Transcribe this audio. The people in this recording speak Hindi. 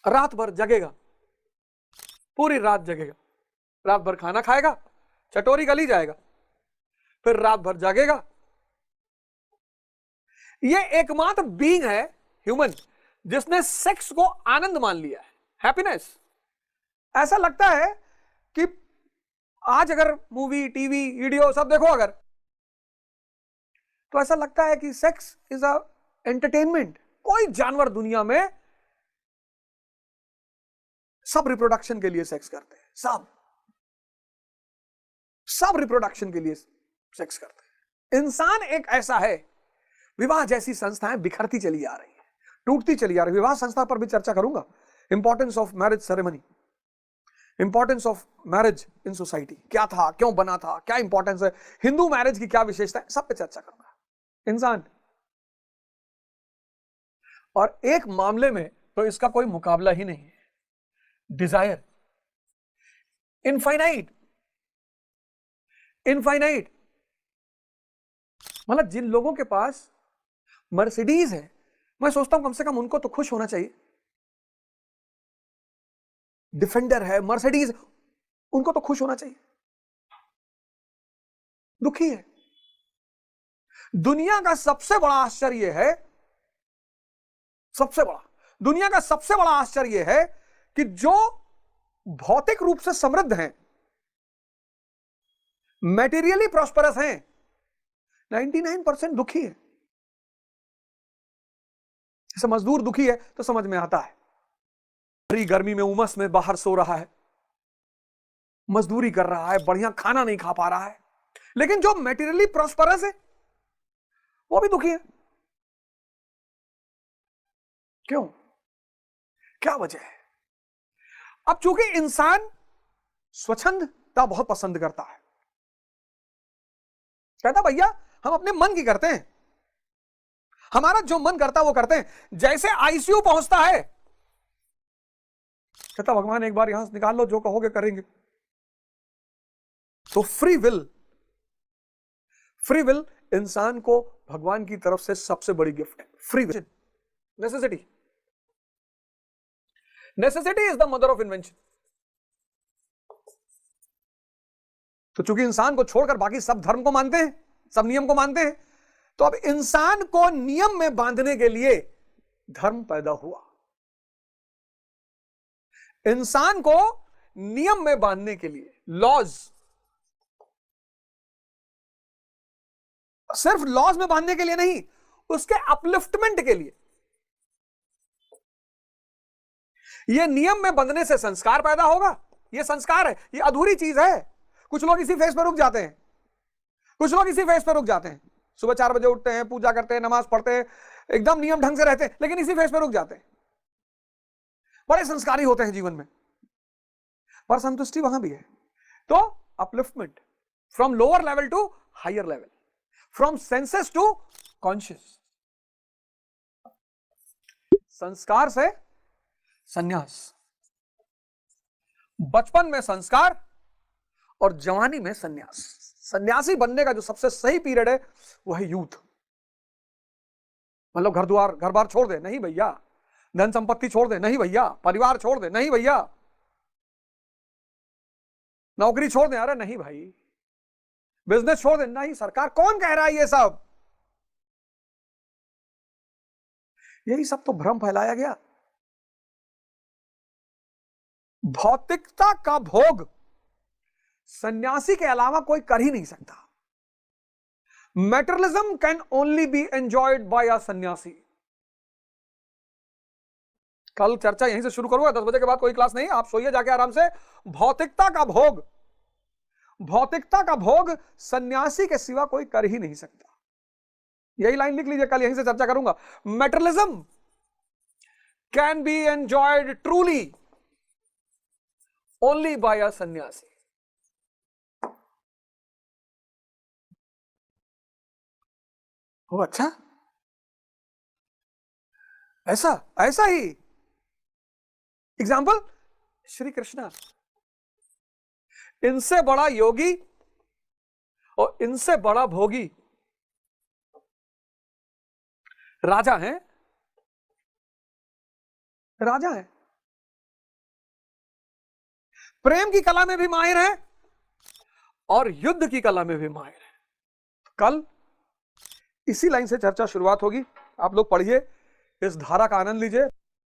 रात भर जगेगा, पूरी रात जगेगा, रात भर खाना खाएगा, चटोरी गली जाएगा, फिर रात भर जागेगा। ये एकमात्र बीइंग है ह्यूमन जिसने सेक्स को आनंद मान लिया है, हैप्पीनेस। ऐसा लगता है कि आज अगर मूवी, टीवी, वीडियो सब देखो अगर, तो ऐसा लगता है कि सेक्स इज अ एंटरटेनमेंट। कोई जानवर दुनिया में, सब रिप्रोडक्शन के लिए सेक्स करते हैं, सब रिप्रोडक्शन के लिए सेक्स करते हैं। इंसान एक ऐसा है, विवाह जैसी संस्थाएं बिखरती चली आ रही है, टूटती चली आ रही है। विवाह संस्था पर भी चर्चा करूंगा, importance of marriage ceremony, importance of marriage in society, क्या था, क्यों बना था, क्या इंपॉर्टेंस है, हिंदू मैरिज की क्या विशेषता है, सब पे चर्चा करूंगा। इंसान, और एक मामले में तो इसका कोई मुकाबला ही नहीं है, डिजायर, इनफाइनाइट। मतलब जिन लोगों के पास मर्सिडीज है, मैं सोचता हूं कम से कम उनको तो खुश होना चाहिए। डिफेंडर है, मर्सिडीज, उनको तो खुश होना चाहिए, दुखी है। दुनिया का सबसे बड़ा आश्चर्य है, दुनिया का सबसे बड़ा आश्चर्य है कि जो भौतिक रूप से समृद्ध हैं, मैटेरियली प्रॉस्परस हैं, 99% दुखी है। जैसे मजदूर दुखी है तो समझ में आता है, भरी गर्मी में उमस में बाहर सो रहा है, मजदूरी कर रहा है, बढ़िया खाना नहीं खा पा रहा है। लेकिन जो मैटेरियली प्रॉस्परस है वो भी दुखी है। क्यों? क्या वजह है? अब चूंकि इंसान स्वच्छंदता बहुत पसंद करता है, कहता भैया हम अपने मन की करते हैं, हमारा जो मन करता है वो करते हैं। जैसे आईसीयू पहुंचता है, कहता भगवान एक बार यहां से निकाल लो, जो कहोगे करेंगे। तो फ्री विल इंसान को भगवान की तरफ से सबसे बड़ी गिफ्ट है। Free will, necessity is the mother of invention. तो चूंकि इंसान को छोड़कर बाकी सब धर्म को मानते हैं, सब नियम को मानते हैं, तो अब इंसान को नियम में बांधने के लिए धर्म पैदा हुआ। इंसान को नियम में बांधने के लिए लॉज, सिर्फ लॉज में बांधने के लिए नहीं, उसके अपलिफ्टमेंट के लिए। यह नियम में बंधने से संस्कार पैदा होगा। यह संस्कार है, यह अधूरी चीज है। कुछ लोग इसी फेज पर रुक जाते हैं, सुबह 4 बजे उठते हैं, पूजा करते हैं, नमाज पढ़ते हैं, एकदम नियम ढंग से रहते हैं, लेकिन इसी फेज पर रुक जाते हैं। बड़े संस्कारी होते हैं जीवन में, पर संतुष्टि वहां भी है। तो upliftment, from lower level to higher level, from senses to conscious. संस्कार से संन्यास, बचपन में संस्कार और जवानी में संन्यास। सन्यासी बनने का जो सबसे सही पीरियड है वो है यूथ। मतलब घर बार छोड़ दे, नहीं भैया। धन संपत्ति छोड़ दे, नहीं भैया। परिवार छोड़ दे, नहीं भैया। नौकरी छोड़ दे, अरे नहीं भाई। बिजनेस छोड़ दे, नहीं सरकार, कौन कह रहा है ये सब? यही सब तो भ्रम फैलाया गया। भौतिकता का भोग सन्यासी के अलावा कोई कर ही नहीं सकता। Materialism can only be enjoyed by a sannyasi. कल चर्चा यहीं से शुरू करूंगा, 10 बजे के बाद कोई क्लास नहीं, आप सोइए जाके आराम से। भौतिकता का भोग सन्यासी के सिवा कोई कर ही नहीं सकता। यही लाइन लिख लीजिए, कल यहीं से चर्चा करूंगा। Materialism can be enjoyed truly only by a sannyasi. ओ अच्छा, ऐसा ही एग्जाम्पल श्री कृष्ण। इनसे बड़ा योगी और इनसे बड़ा भोगी राजा हैं। प्रेम की कला में भी माहिर है और युद्ध की कला में भी माहिर है। कल इसी लाइन से चर्चा शुरुआत होगी। आप लोग पढ़िए, इस धारा का आनंद लीजिए।